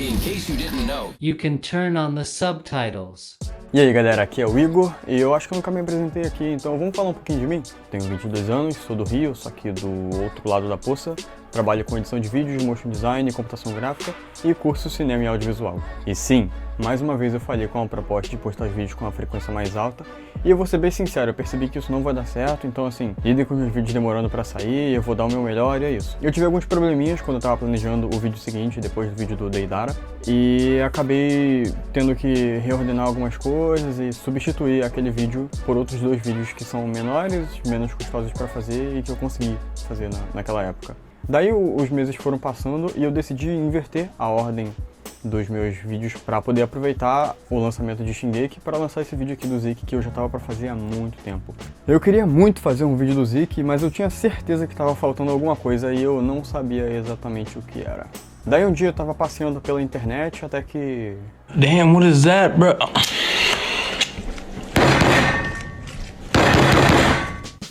In case you didn't know, you can turn on the subtitles. E aí galera, aqui é o Igor, e eu acho que eu nunca me apresentei aqui, então vamos falar um pouquinho de mim? Tenho 22 anos, sou do Rio, só que do outro lado da poça. Trabalho com edição de vídeos, motion design, computação gráfica e curso cinema e audiovisual. E sim, mais uma vez eu falhei com a proposta de postar vídeos com uma frequência mais alta, e eu vou ser bem sincero, eu percebi que isso não vai dar certo, então assim, lidem com os meus vídeos demorando pra sair, eu vou dar o meu melhor e é isso. Eu tive alguns probleminhas quando eu tava planejando o vídeo seguinte, depois do vídeo do Deidara, e acabei tendo que reordenar algumas coisas e substituir aquele vídeo por outros dois vídeos que são menores, menos custosos pra fazer e que eu consegui fazer naquela época. Daí os meses foram passando e eu decidi inverter a ordem dos meus vídeos para poder aproveitar o lançamento de Shingeki para lançar esse vídeo aqui do Zik que eu já estava para fazer há muito tempo. Eu queria muito fazer um vídeo do Zik, mas eu tinha certeza que estava faltando alguma coisa e eu não sabia exatamente o que era. Daí um dia eu estava passeando pela internet até que... Damn, what is that, bro?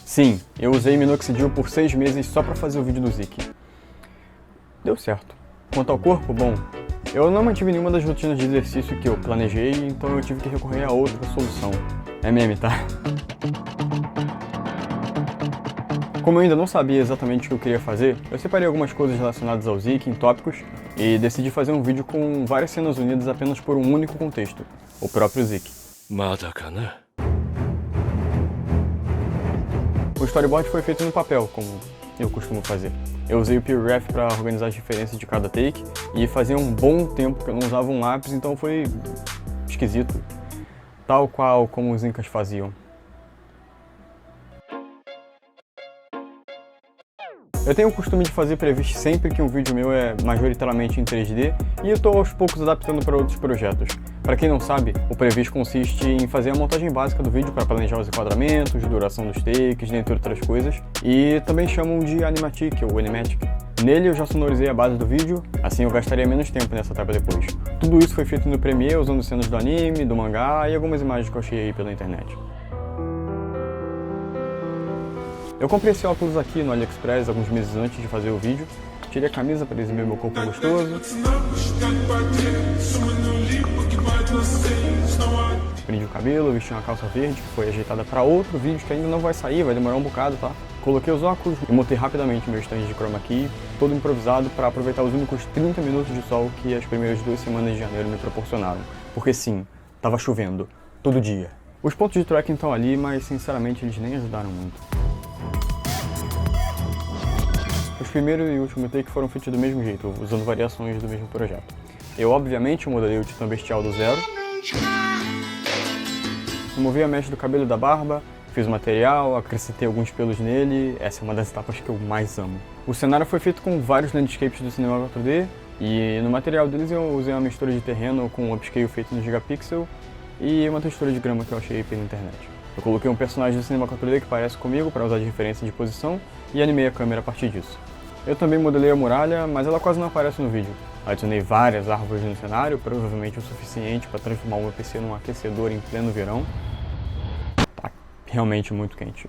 Sim, eu usei minoxidil por 6 meses só para fazer o vídeo do Zik. Deu certo. Quanto ao corpo, bom, eu não mantive nenhuma das rotinas de exercício que eu planejei, então eu tive que recorrer a outra solução. É meme, tá? Como eu ainda não sabia exatamente o que eu queria fazer, eu separei algumas coisas relacionadas ao Zik em tópicos e decidi fazer um vídeo com várias cenas unidas apenas por um único contexto, o próprio Zik. Madakana. O storyboard foi feito no papel, como eu costumo fazer. Eu usei o PureGraph para organizar as diferenças de cada take e fazia um bom tempo que eu não usava um lápis, então foi esquisito. Tal qual como os incas faziam. Eu tenho o costume de fazer previs sempre que um vídeo meu é majoritariamente em 3D e eu estou aos poucos adaptando para outros projetos. Para quem não sabe, o previs consiste em fazer a montagem básica do vídeo para planejar os enquadramentos, duração dos takes, dentre outras coisas, e também chamam de animatic ou animatic. Nele eu já sonorizei a base do vídeo, assim eu gastaria menos tempo nessa etapa depois. Tudo isso foi feito no Premiere usando cenas do anime, do mangá e algumas imagens que eu achei aí pela internet. Eu comprei esse óculos aqui no AliExpress alguns meses antes de fazer o vídeo. Tirei a camisa para exibir meu corpo gostoso. Prendi o cabelo, vesti uma calça verde que foi ajeitada para outro vídeo que ainda não vai sair, vai demorar um bocado, tá? Coloquei os óculos e montei rapidamente meu stand de chroma key, todo improvisado para aproveitar os únicos 30 minutos de sol que as primeiras 2 semanas de janeiro me proporcionaram. Porque sim, tava chovendo, todo dia. Os pontos de tracking estão ali, mas sinceramente eles nem ajudaram muito. Os primeiro e último take foram feitos do mesmo jeito, usando variações do mesmo projeto. Eu obviamente modelei o Titã Bestial do zero, removi a mecha do cabelo e da barba, fiz o material, acrescentei alguns pelos nele, essa é uma das etapas que eu mais amo. O cenário foi feito com vários landscapes do Cinema 4D, e no material deles eu usei uma mistura de terreno com um upscale feito no Gigapixel e uma textura de grama que eu achei pela internet. Eu coloquei um personagem do Cinema 4D que parece comigo para usar de referência de posição e animei a câmera a partir disso. Eu também modelei a muralha, mas ela quase não aparece no vídeo. Adicionei várias árvores no cenário, provavelmente o suficiente para transformar o meu PC num aquecedor em pleno verão. Tá realmente muito quente.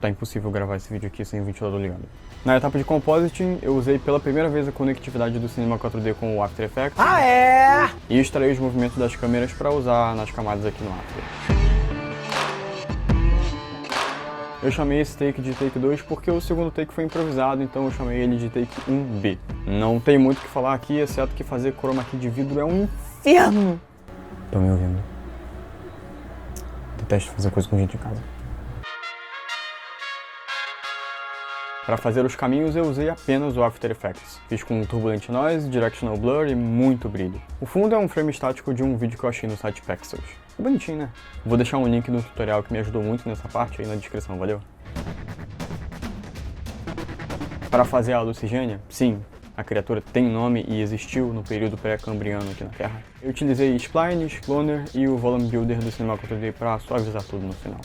Tá impossível gravar esse vídeo aqui sem o ventilador ligado. Na etapa de compositing, eu usei pela primeira vez a conectividade do Cinema 4D com o After Effects. Ah, é? E extraí os movimentos das câmeras para usar nas camadas aqui no After. Eu chamei esse take de take 2 porque o segundo take foi improvisado, então eu chamei ele de take 1B. Não tem muito o que falar aqui, exceto que fazer chroma key de vidro é um inferno. Estão me ouvindo? Detesto fazer coisa com gente em casa. Para fazer os caminhos eu usei apenas o After Effects. Fiz com Turbulent Noise, Directional Blur e muito brilho. O fundo é um frame estático de um vídeo que eu achei no site Pexels. É bonitinho, né? Vou deixar um link do tutorial que me ajudou muito nessa parte aí na descrição, valeu? Para fazer a Lucigênia, sim, a criatura tem nome e existiu no período pré-cambriano aqui na Terra. Eu utilizei splines, cloner e o volume builder do Cinema 4D para suavizar tudo no final.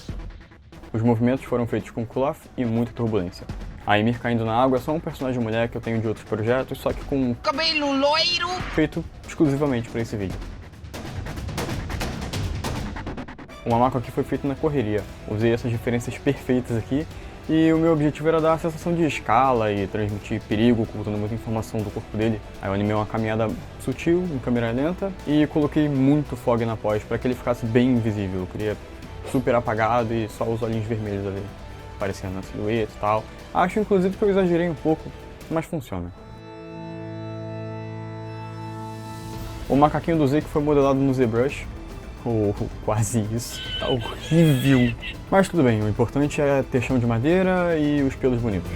Os movimentos foram feitos com cool-off e muita turbulência. A Ymir caindo na água é só um personagem mulher que eu tenho de outros projetos, só que com cabelo loiro, feito exclusivamente para esse vídeo. O Mamako aqui foi feito na correria. Usei essas referências perfeitas aqui e o meu objetivo era dar a sensação de escala e transmitir perigo, ocultando muita informação do corpo dele. Aí eu animei uma caminhada sutil, em câmera lenta, e coloquei muito fog na pós para que ele ficasse bem invisível. Eu queria super apagado e só os olhinhos vermelhos ali, aparecendo na silhueta e tal. Acho inclusive que eu exagerei um pouco, mas funciona. O macaquinho do Zeke foi modelado no ZBrush, ou quase isso, tá horrível. Mas tudo bem, o importante é ter chão de madeira e os pelos bonitos.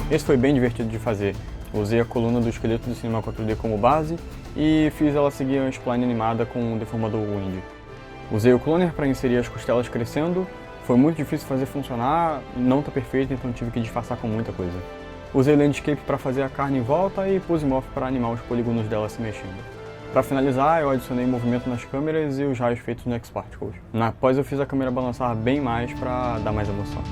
Esse foi bem divertido de fazer. Usei a coluna do esqueleto do Cinema 4D como base e fiz ela seguir a spline animada com o deformador Wind. Usei o cloner para inserir as costelas crescendo. Foi muito difícil fazer funcionar, não tá perfeito, então tive que disfarçar com muita coisa. Usei Landscape para fazer a carne em volta e Posimorph para animar os polígonos dela se mexendo. Para finalizar, eu adicionei movimento nas câmeras e os raios feitos no X-Particles. Na pós eu fiz a câmera balançar bem mais para dar mais emoção.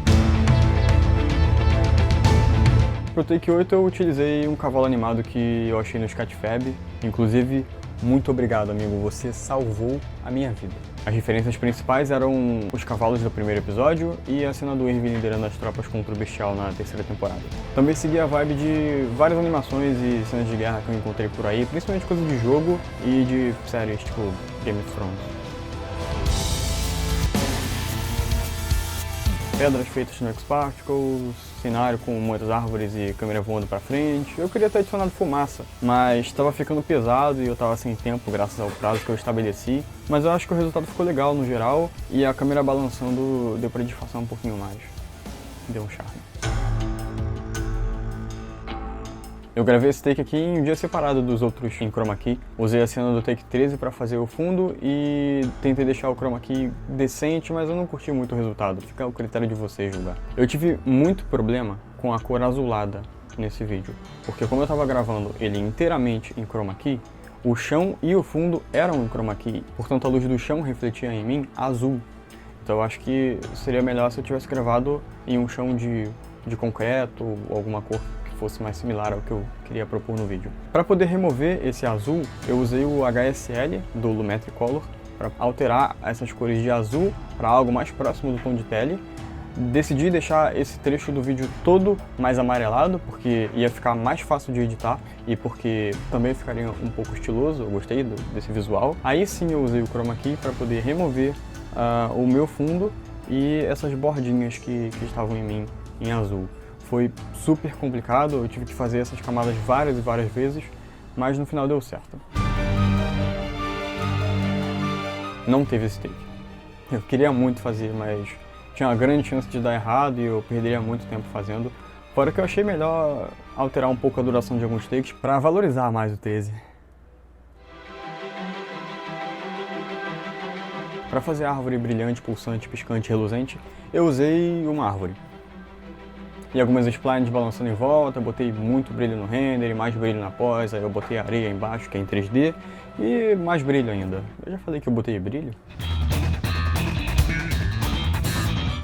Pro Take 8 eu utilizei um cavalo animado que eu achei no Sketchfab. Inclusive, muito obrigado, amigo, você salvou a minha vida. As referências principais eram os cavalos do primeiro episódio e a cena do Irving liderando as tropas contra o Bestial na terceira temporada. Também segui a vibe de várias animações e cenas de guerra que eu encontrei por aí, principalmente coisas de jogo e de séries tipo Game of Thrones. Pedras feitas no X-Particles, cenário com muitas árvores e câmera voando pra frente. Eu queria ter adicionado fumaça, mas estava ficando pesado e eu estava sem tempo graças ao prazo que eu estabeleci. Mas eu acho que o resultado ficou legal no geral e a câmera balançando deu pra disfarçar um pouquinho mais. Deu um charme. Eu gravei esse take aqui em um dia separado dos outros em chroma key. Usei a cena do take 13 para fazer o fundo e tentei deixar o chroma key decente, mas eu não curti muito o resultado. Fica ao critério de vocês julgar. Eu tive muito problema com a cor azulada nesse vídeo, porque como eu estava gravando ele inteiramente em chroma key, o chão e o fundo eram em chroma key, portanto a luz do chão refletia em mim azul. Então eu acho que seria melhor se eu tivesse gravado em um chão de concreto ou alguma cor fosse mais similar ao que eu queria propor no vídeo. Para poder remover esse azul, eu usei o HSL do Lumetri Color para alterar essas cores de azul para algo mais próximo do tom de pele. Decidi deixar esse trecho do vídeo todo mais amarelado, porque ia ficar mais fácil de editar e porque também ficaria um pouco estiloso, eu gostei desse visual. Aí sim eu usei o Chroma Key para poder remover o meu fundo e essas bordinhas que estavam em mim em azul. Foi super complicado, eu tive que fazer essas camadas várias e várias vezes, mas no final deu certo. Não teve esse take. Eu queria muito fazer, mas tinha uma grande chance de dar errado e eu perderia muito tempo fazendo. Fora que eu achei melhor alterar um pouco a duração de alguns takes para valorizar mais o 13. Para fazer a árvore brilhante, pulsante, piscante e reluzente, eu usei uma árvore. E algumas splines balançando em volta, botei muito brilho no render, mais brilho na pós, aí eu botei areia embaixo, que é em 3D, e mais brilho ainda. Eu já falei que eu botei brilho?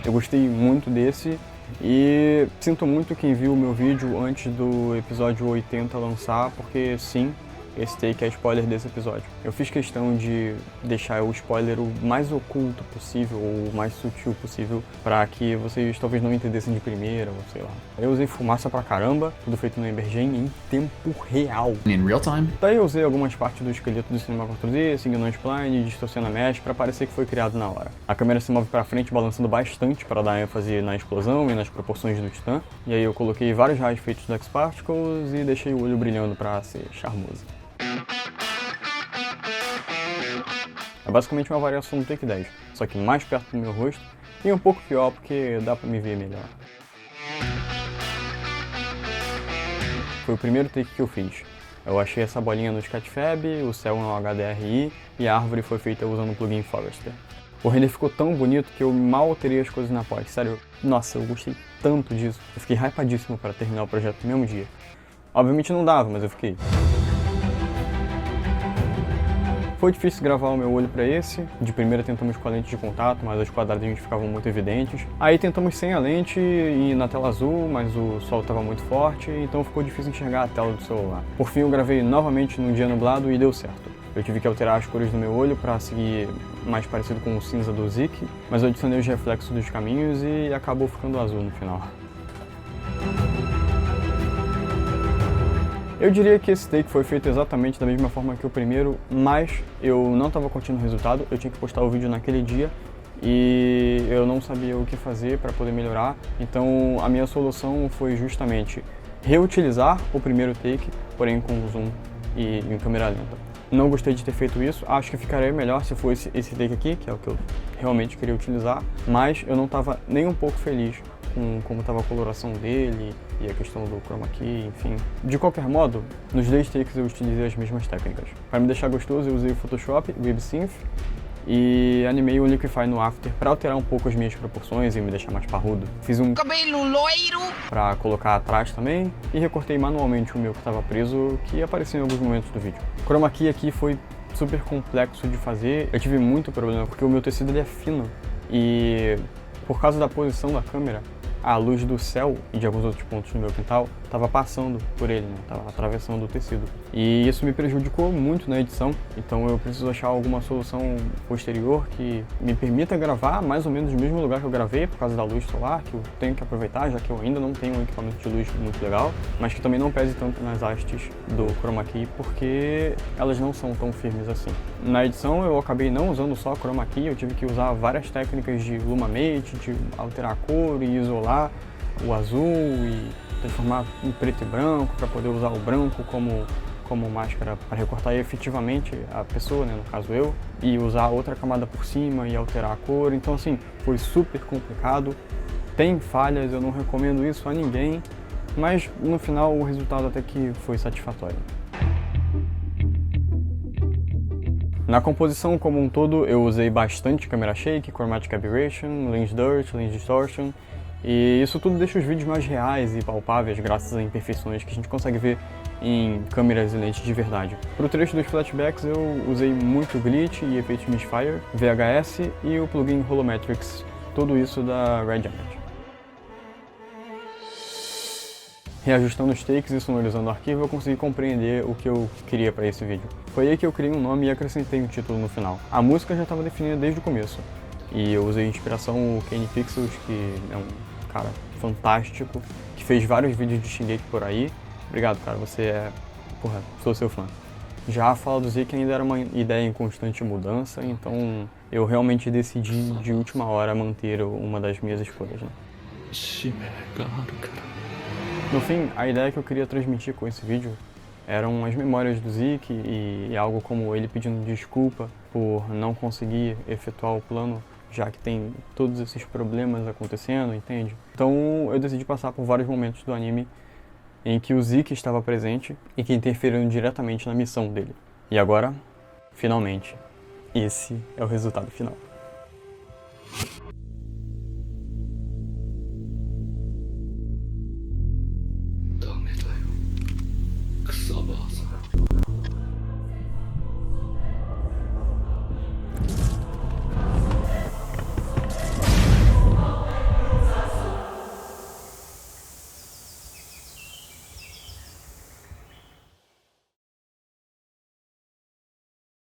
Eu gostei muito desse e sinto muito quem viu o meu vídeo antes do episódio 80 lançar, porque sim, esse take é spoiler desse episódio. Eu fiz questão de deixar o spoiler o mais oculto possível, ou o mais sutil possível, para que vocês talvez não entendessem de primeira, ou sei lá. Eu usei fumaça pra caramba, tudo feito no Embergen em tempo real. In real time? Daí eu usei algumas partes do esqueleto do Cinema 4D, seguindo a spline e distorcendo a mesh para parecer que foi criado na hora. A câmera se move pra frente balançando bastante para dar ênfase na explosão e nas proporções do Titã. E aí eu coloquei vários raios feitos do X-Particles e deixei o olho brilhando para ser charmoso. É basicamente uma variação do Take 10, só que mais perto do meu rosto e um pouco pior porque dá pra me ver melhor. Foi o primeiro take que eu fiz. Eu achei essa bolinha no Sketchfab, o céu no HDRI e a árvore foi feita usando o plugin Forester. O render ficou tão bonito que eu mal alterei as coisas na pós, sério. Nossa, eu gostei tanto disso. Eu fiquei hypadíssimo para terminar o projeto no mesmo dia. Obviamente não dava, mas eu fiquei. Foi difícil gravar o meu olho para esse. De primeira tentamos com a lente de contato, mas os quadradinhos ficavam muito evidentes. Aí tentamos sem a lente e na tela azul, mas o sol estava muito forte, então ficou difícil enxergar a tela do celular. Por fim eu gravei novamente num dia nublado e deu certo. Eu tive que alterar as cores do meu olho para seguir mais parecido com o cinza do Zeke, mas eu adicionei os reflexos dos caminhos e acabou ficando azul no final. Eu diria que esse take foi feito exatamente da mesma forma que o primeiro, mas eu não estava curtindo o resultado, eu tinha que postar o vídeo naquele dia e eu não sabia o que fazer para poder melhorar, então a minha solução foi justamente reutilizar o primeiro take, porém com zoom e em câmera lenta. Não gostei de ter feito isso, acho que ficaria melhor se fosse esse take aqui, que é o que eu realmente queria utilizar, mas eu não estava nem um pouco feliz com como estava a coloração dele e a questão do chroma key, enfim. De qualquer modo, nos dois takes eu utilizei as mesmas técnicas. Para me deixar gostoso, eu usei o Photoshop, o WebSynth e animei o Liquify no After para alterar um pouco as minhas proporções e me deixar mais parrudo. Fiz um cabelo loiro para colocar atrás também e recortei manualmente o meu que estava preso, que apareceu em alguns momentos do vídeo. O chroma key aqui foi super complexo de fazer, eu tive muito problema porque o meu tecido ele é fino e por causa da posição da câmera, a luz do céu e de alguns outros pontos no meu quintal estava passando por ele, né? Estava atravessando o tecido. E isso me prejudicou muito na edição, então eu preciso achar alguma solução posterior que me permita gravar mais ou menos no mesmo lugar que eu gravei, por causa da luz solar, que eu tenho que aproveitar, já que eu ainda não tenho um equipamento de luz muito legal, mas que também não pese tanto nas hastes do chroma key, porque elas não são tão firmes assim. Na edição eu acabei não usando só chroma key, eu tive que usar várias técnicas de Lumamate, de alterar a cor e isolar o azul e transformar em preto e branco para poder usar o branco como máscara para recortar efetivamente a pessoa, né, no caso eu, e usar outra camada por cima e alterar a cor. Então assim, foi super complicado, tem falhas, eu não recomendo isso a ninguém, mas no final o resultado até que foi satisfatório. Na composição como um todo, eu usei bastante camera shake, chromatic aberration, lens dirt, lens distortion, e isso tudo deixa os vídeos mais reais e palpáveis graças a imperfeições que a gente consegue ver em câmeras e lentes de verdade. Para o trecho dos flashbacks eu usei muito glitch e efeitos misfire, VHS e o plugin Holometrics, tudo isso da Red Giant. Reajustando os takes e sonorizando o arquivo, eu consegui compreender o que eu queria para esse vídeo. Foi aí que eu criei um nome e acrescentei um título no final. A música já estava definida desde o começo, e eu usei inspiração o Kane Pixels, que é um cara fantástico, que fez vários vídeos de Shingeki por aí. Obrigado, cara, você é... porra, sou seu fã. Já a fala do Zeke ainda era uma ideia em constante mudança, então eu realmente decidi de última hora manter uma das minhas escolhas, né? No fim, a ideia que eu queria transmitir com esse vídeo eram as memórias do Zeke e algo como ele pedindo desculpa por não conseguir efetuar o plano, já que tem todos esses problemas acontecendo, entende? Então eu decidi passar por vários momentos do anime em que o Zeke estava presente e que interferiram diretamente na missão dele. E agora, finalmente, esse é o resultado final.